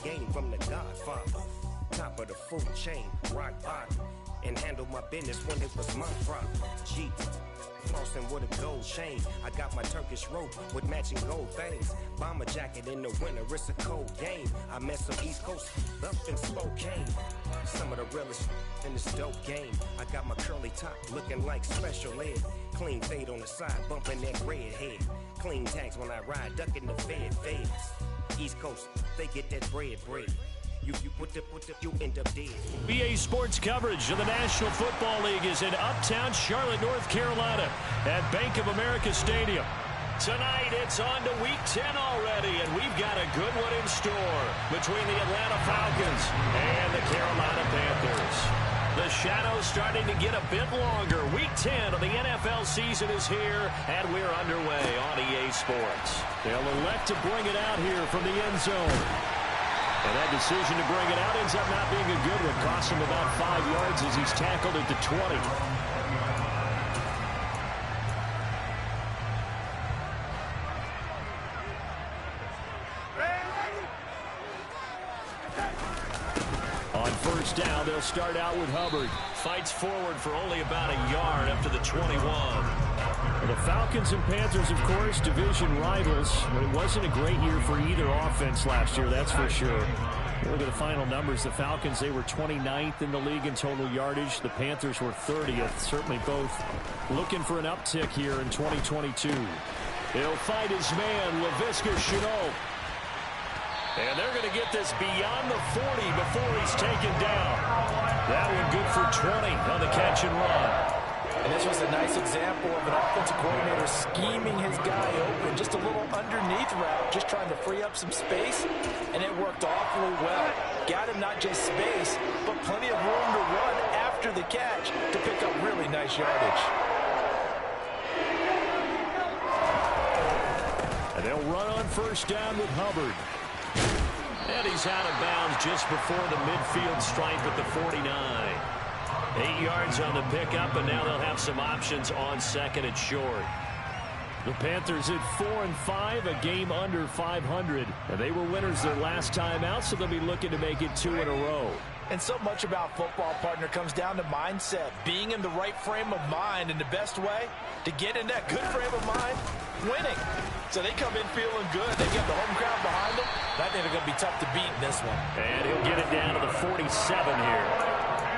game from the Godfather. Top of the food chain, rock bottom. And handle my business when it was my problem. Jeep, flossing with a gold chain. I got my Turkish rope with matching gold things. Bomber jacket in the winter, it's a cold game. I met some East Coast up in Spokane. Some of the realest in this dope game. I got my curly top looking like special ed. Clean fade on the side, bumping that red head. Clean tags when I ride, ducking the fades. East Coast, they get that bread. You put the, you end up dead. BA Sports coverage of the National Football League is in uptown Charlotte, North Carolina at Bank of America Stadium. Tonight, it's on to Week 10 already, and we've got a good one in store between the Atlanta Falcons and the Carolina Panthers. The shadow's starting to get a bit longer. Week 10 of the NFL season is here, and we're underway on EA Sports. They'll elect to bring it out here from the end zone. And that decision to bring it out ends up not being a good one. Costs him about 5 yards as he's tackled at the 20. On first down, they'll start out with Hubbard. Fights forward for only about a yard up to the 21. Well, the Falcons and Panthers, of course, division rivals. But it wasn't a great year for either offense last year, that's for sure. Look at the final numbers. The Falcons, they were 29th in the league in total yardage. The Panthers were 30th. Certainly both looking for an uptick here in 2022. He'll fight his man, Laviska Shenault. And they're going to get this beyond the 40 before he's taken down. That one good for 20 on the catch and run. And this was a nice example of an offensive coordinator scheming his guy open. Just a little underneath route, just trying to free up some space. And it worked awfully well. Got him not just space, but plenty of room to run after the catch to pick up really nice yardage. And they'll run on first down with Hubbard. And he's out of bounds just before the midfield stripe at the 49. 8 yards on the pickup, and now they'll have some options on second and short. The Panthers at 4-5, a game under 500. And they were winners their last time out, so they'll be looking to make it 2 in a row. And so much about football, partner, comes down to mindset. Being in the right frame of mind, and the best way to get in that good frame of mind, winning. So they come in feeling good. They get the home crowd behind them. I think they're going to be tough to beat in this one. And he'll get it down to the 47 here.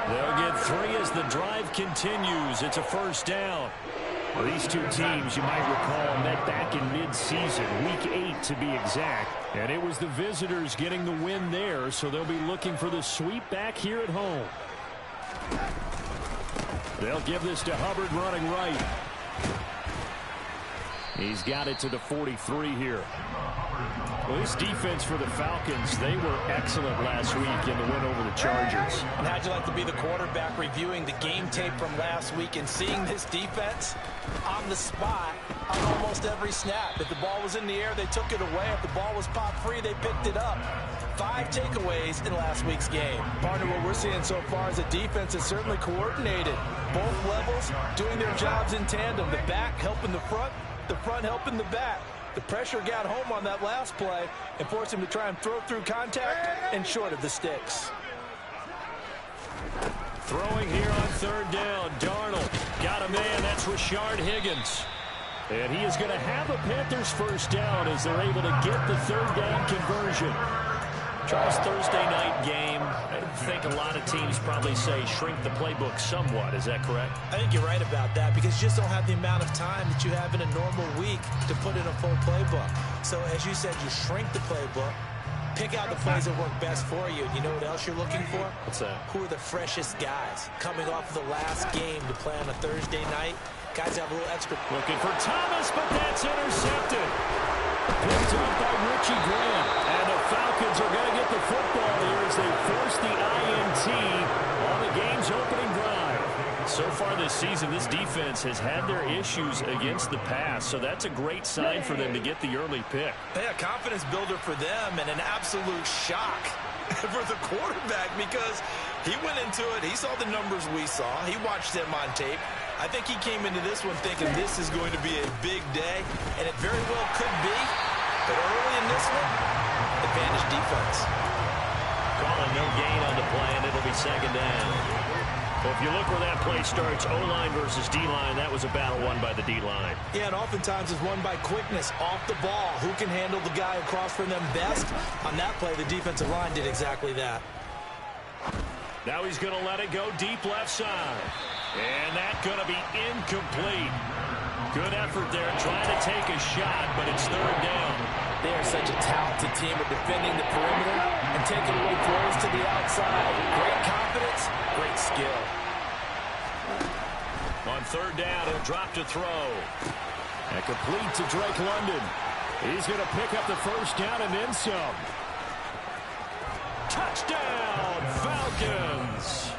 They'll get 3 as the drive continues. It's a first down. Well, these two teams, you might recall, met back in mid-season, Week 8 to be exact. And it was the visitors getting the win there, so they'll be looking for the sweep back here at home. They'll give this to Hubbard running right. He's got it to the 43 here. Well, this defense for the Falcons, they were excellent last week in the win over the Chargers. And how'd you like to be the quarterback reviewing the game tape from last week and seeing this defense on the spot on almost every snap? If the ball was in the air, they took it away. If the ball was pop free, they picked it up. 5 takeaways in last week's game. Partner, what we're seeing so far is a defense that's certainly coordinated. Both levels doing their jobs in tandem. The back helping the front helping the back. The pressure got home on that last play and forced him to try and throw through contact and short of the sticks. Throwing here on third down. Darnold got a man. That's Rashard Higgins. And he is going to have a Panthers first down as they're able to get the third down conversion. Charles, Thursday night game, I think a lot of teams probably say shrink the playbook somewhat. Is that correct? I think you're right about that because you just don't have the amount of time that you have in a normal week to put in a full playbook. So as you said, you shrink the playbook, pick out the plays that work best for you. You know what else you're looking for? What's that? Who are the freshest guys coming off of the last game to play on a Thursday night? Guys have a little extra. Looking for Thomas, but that's intercepted. Picked up by Richie Graham. And the Falcons are going to get the football here as they force the INT on the game's opening drive. So far this season, this defense has had their issues against the pass, so that's a great sign for them to get the early pick. Yeah, confidence builder for them and an absolute shock for the quarterback because he went into it, he saw the numbers we saw, he watched them on tape. I think he came into this one thinking this is going to be a big day, and it very well could be. But early in this one, advantage defense. no gain on the play, and it'll be second down. Well, if you look where that play starts, O-line versus D-line, that was a battle won by the D-line. Yeah, and oftentimes it's won by quickness off the ball. Who can handle the guy across from them best? On that play, the defensive line did exactly that. Now he's going to let it go deep left side. And that's going to be incomplete. Good effort there, trying to take a shot, but it's third down. They are such a talented team at defending the perimeter and taking away throws to the outside. Great confidence, great skill. On third down, he'll drop to throw. And complete to Drake London. He's going to pick up the first down and then some. Touchdown, Falcons!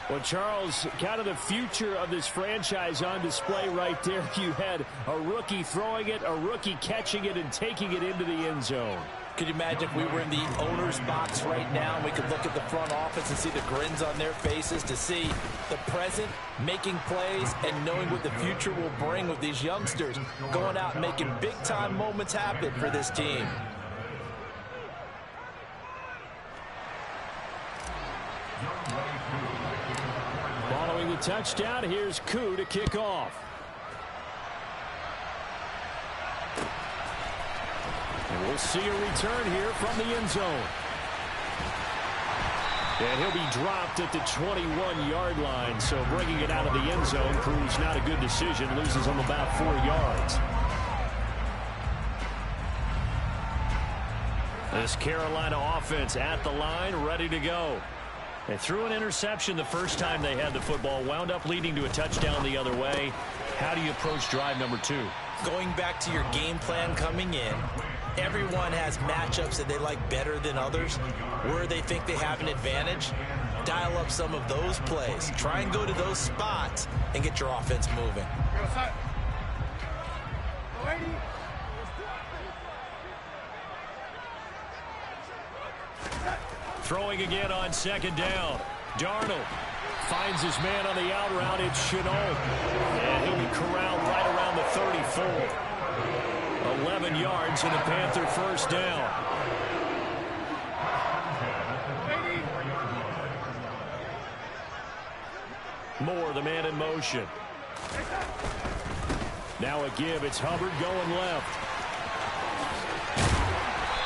Well, Charles, kind of the future of this franchise on display right there. You had a rookie throwing it, a rookie catching it, and taking it into the end zone. Could you imagine if we were in the owner's box right now and we could look at the front office and see the grins on their faces, to see the present making plays and knowing what the future will bring with these youngsters going out and making big-time moments happen for this team. Following the touchdown, here's Koo to kick off. And we'll see a return here from the end zone. And he'll be dropped at the 21-yard line, so bringing it out of the end zone proves not a good decision. Loses him about 4 yards. This Carolina offense at the line, ready to go. They threw an interception the first time they had the football, wound up leading to a touchdown the other way. How do you approach drive number 2? Going back to your game plan coming in, everyone has matchups that they like better than others. Where they think they have an advantage, dial up some of those plays. Try and go to those spots and get your offense moving. Throwing again on second down. Darnold finds his man on the out route. It's Shenault. And he'll be corralled right around the 34. 11 yards and a Panther first down. Moore, the man in motion. Now a give. It's Hubbard going left.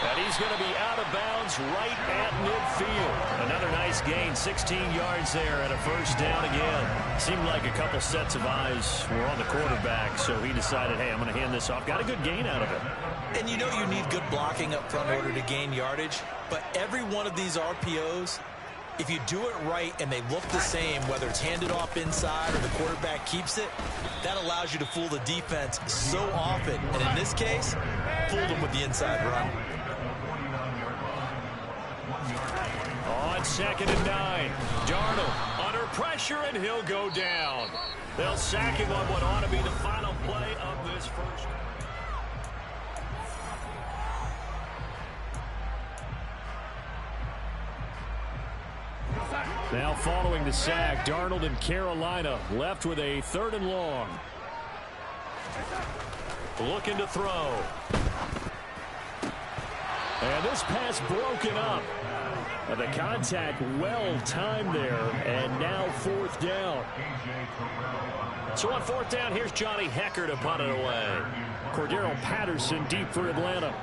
And he's going to be out of bounds right at midfield. Another nice gain, 16 yards there and a first down again. Seemed like a couple sets of eyes were on the quarterback, so he decided, hey, I'm going to hand this off. Got a good gain out of it. And you know you need good blocking up front in order to gain yardage, but every one of these RPOs, if you do it right and they look the same, whether it's handed off inside or the quarterback keeps it, that allows you to fool the defense so often. And in this case, fooled them with the inside run. On second and 9, Darnold under pressure, and he'll go down. They'll sack him on what ought to be the final play of this first. Now following the sack, Darnold and Carolina left with a 3rd and long. Looking to throw. And this pass broken up. The contact well timed there, and now 4th down. So on 4th down, here's Johnny Hekker to punt it away. Cordero Patterson deep for Atlanta.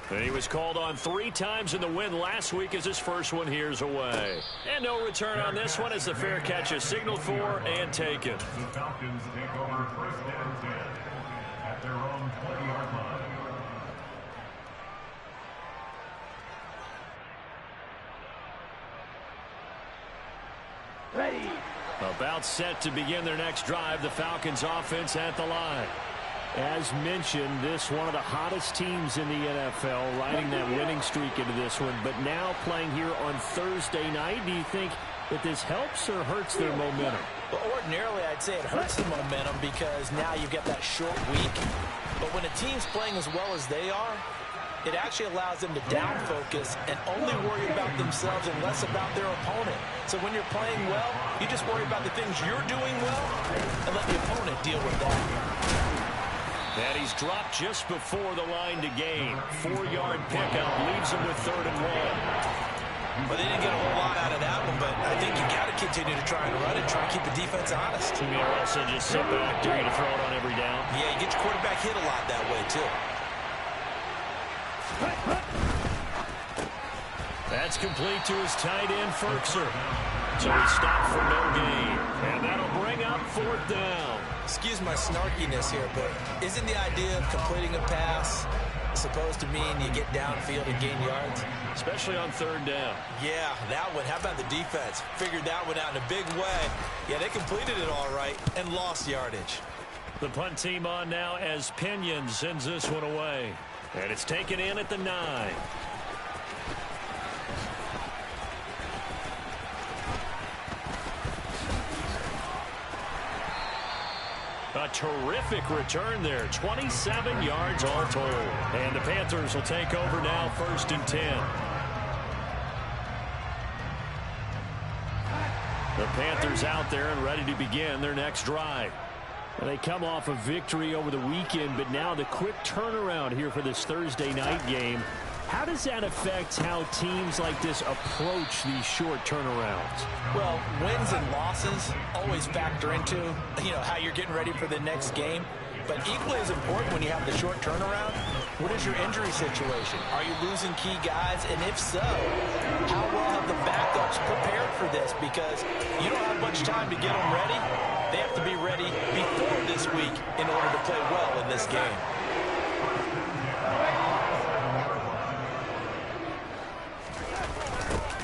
And he was called on 3 times in the win last week as his first one here's away. And no return on this one as the fair catch is signaled for and taken. The Falcons take over 1st and 10 at their own 20-yard line. Ready. About set to begin their next drive. The Falcons offense at the line. As mentioned, this one of the hottest teams in the NFL, riding that winning streak into this one, but now playing here on Thursday night. Do you think that this helps or hurts their momentum? Well, ordinarily, I'd say it hurts the momentum because now you've got that short week. But when a team's playing as well as they are, it actually allows them to down focus and only worry about themselves and less about their opponent. So when you're playing well, you just worry about the things you're doing well and let the opponent deal with that. And he's dropped just before the line to gain. 4-yard pickup leaves him with 3rd and 1. Well, they didn't get a whole lot out of that one, but I think you got to continue to try and run it, try and keep the defense honest. You may also just sit back, dare you to throw it on every down. Yeah, you get your quarterback hit a lot that way, too. That's complete to his tight end, Firkser. So he stopped for no gain. And that'll bring up 4th down. Excuse my snarkiness here, but isn't the idea of completing a pass supposed to mean you get downfield and gain yards? Especially on 3rd down. Yeah, that one. How about the defense? Figured that one out in a big way. Yeah, they completed it all right and lost yardage. The punt team on now as Pinion sends this one away. And it's taken in at the 9. A terrific return there. 27 yards all told. And the Panthers will take over now, 1st and 10. The Panthers out there and ready to begin their next drive. They come off a victory over the weekend, but now the quick turnaround here for this Thursday night game. How does that affect how teams like this approach these short turnarounds? Well, wins and losses always factor into, how you're getting ready for the next game. But equally as important when you have the short turnaround, what is your injury situation? Are you losing key guys? And if so, how well have the backups prepared for this? Because you don't have much time to get them ready. They have to be ready before this week in order to play well in this game.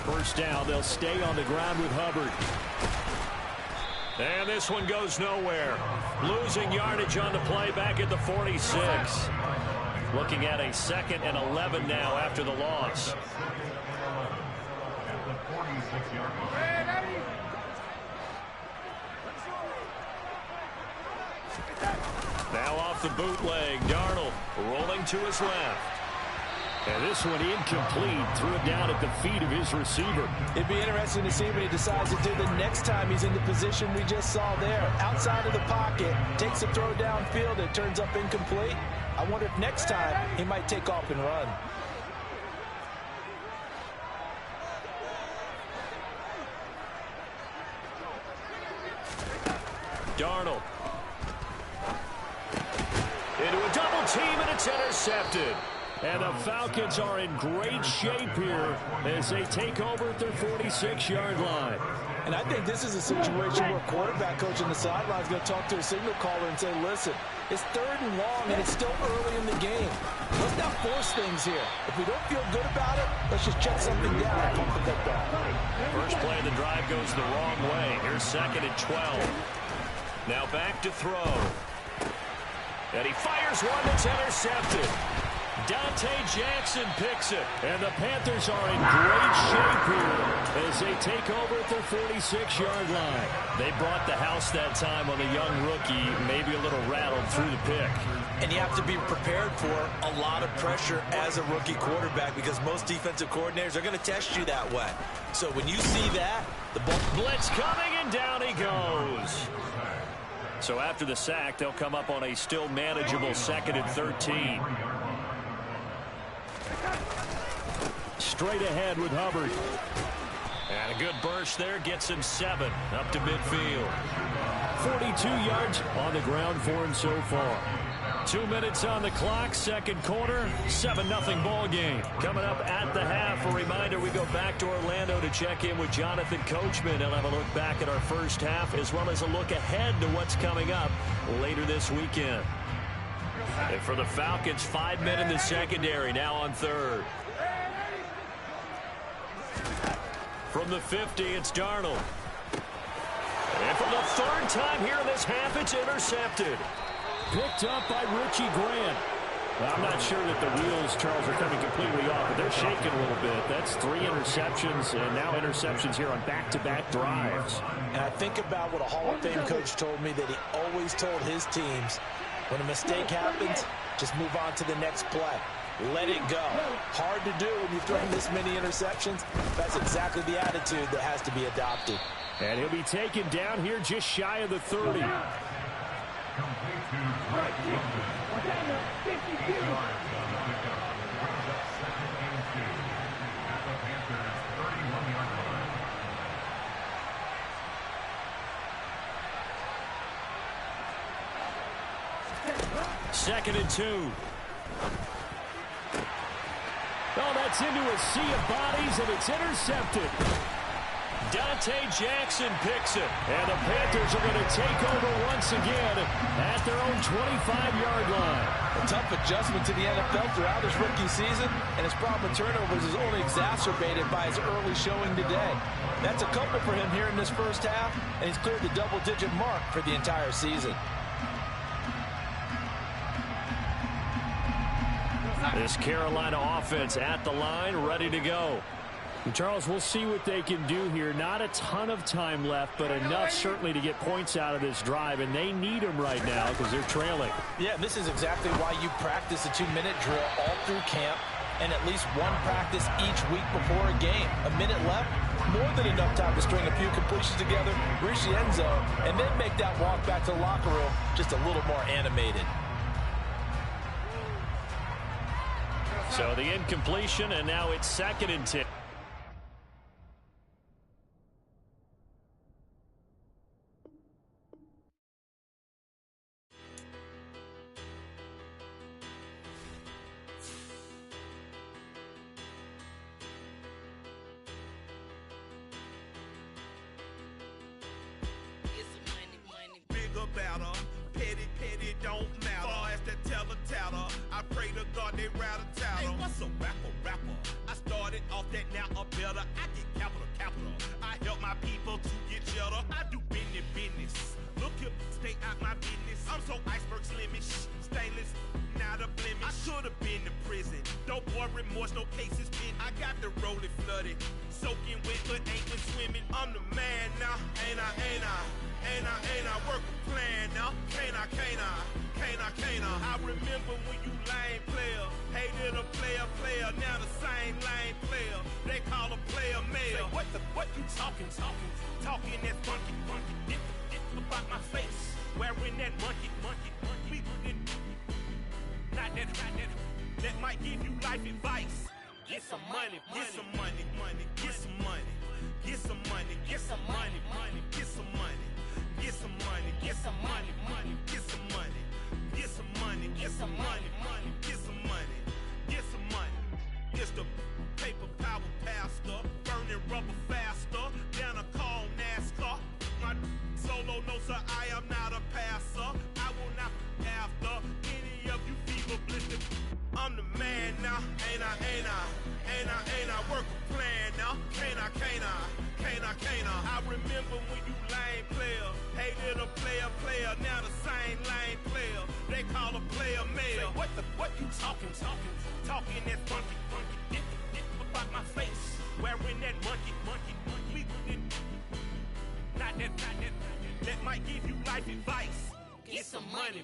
First down, they'll stay on the ground with Hubbard. And this one goes nowhere. Losing yardage on the play back at the 46. Looking at a 2nd and 11 now after the loss. Now off the bootleg, Darnold rolling to his left. And this one incomplete. Threw it down at the feet of his receiver. It'd be interesting to see what he decides to do the next time he's in the position we just saw there. Outside of the pocket, takes a throw downfield, it turns up incomplete. I wonder if next time he might take off and run. Darnold. Into a double team, and it's intercepted. And the Falcons are in great shape here as they take over at their 46-yard line. And I think this is a situation where quarterback coach on the sideline is going to talk to a signal caller and say, listen, it's 3rd and long, and it's still early in the game. Let's not force things here. If we don't feel good about it, let's just check something down and pump the foot down. First play of the drive goes the wrong way. Here's 2nd and 12. Now back to throw. And he fires one that's intercepted. Dante Jackson picks it. And the Panthers are in great shape here as they take over at their 46-yard line. They brought the house that time on the young rookie, maybe a little rattled through the pick. And you have to be prepared for a lot of pressure as a rookie quarterback because most defensive coordinators are going to test you that way. So when you see that, the ball blitz coming, and down he goes. So after the sack, they'll come up on a still manageable 2nd and 13. Straight ahead with Hubbard. And a good burst there gets him 7 up to midfield. 42 yards on the ground for him so far. 2 minutes on the clock, 2nd quarter, 7-0 ball game. Coming up at the half, a reminder we go back to Orlando to check in with Jonathan Coachman. He'll have a look back at our first half as well as a look ahead to what's coming up later this weekend. And for the Falcons, 5 men in the secondary, now on 3rd. From the 50, it's Darnold. And for the 3rd time here in this half, it's intercepted. Picked up by Richie Grant. Well, I'm not sure that the wheels, Charles, are coming completely off, but they're shaking a little bit. That's 3 interceptions, and now interceptions here on back-to-back drives. And I think about what a Hall of Fame coach told me that he always told his teams, when a mistake happens, just move on to the next play. Let it go. Hard to do when you've thrown this many interceptions. That's exactly the attitude that has to be adopted. And he'll be taken down here just shy of the 30. 2nd and 2. Oh, that's into a sea of bodies, and it's intercepted. Dante Jackson picks it. And the Panthers are going to take over once again at their own 25-yard line. A tough adjustment to the NFL throughout his rookie season, and his problem with turnovers is only exacerbated by his early showing today. That's a couple for him here in this first half, and he's cleared the double-digit mark for the entire season. This Carolina offense at the line, ready to go. Charles, we'll see what they can do here. Not a ton of time left, but enough certainly to get points out of this drive, and they need them right now because they're trailing. Yeah, this is exactly why you practice a 2-minute drill all through camp and at least one practice each week before a game. A minute left, more than enough time to string a few completions together, reach the end zone, and then make that walk back to the locker room just a little more animated. So the incompletion, and now it's 2nd and 10. Petty don't matter. Far as that teller-tatter, I pray to God they rattle-tattle. Hey, what's a rapper? I started off that, now a better. I get capital. I help my people to get cheddar. I do business. Look here, stay out my business. I'm so iceberg slimish, stainless, not a blemish. I should have been in prison. No boy remorse, no cases pinned. I got the rolling flooded, soaking wet, but ain't been swimming. I'm the man now, ain't I? Work a plan now, can't I? I remember when you lame player, hated a player, now the same lame player. They call a player mayor. Say, what you talking that funky, dip about my face, wearing that monkey. Not that might give you life advice. Get some money. It's the paper power pastor, burning rubber faster, down a call NASCAR. My solo, no sir, I am not a passer. I will not after any of you fever blistered. I'm the man now, ain't I? Work a plan now, can't I? I remember when you lame player, hated a player, now the same lame player. They call a player mayor. Say, what you talking that funky, dip about my face, wearing that monkey. Not that might give you life advice. Get some money.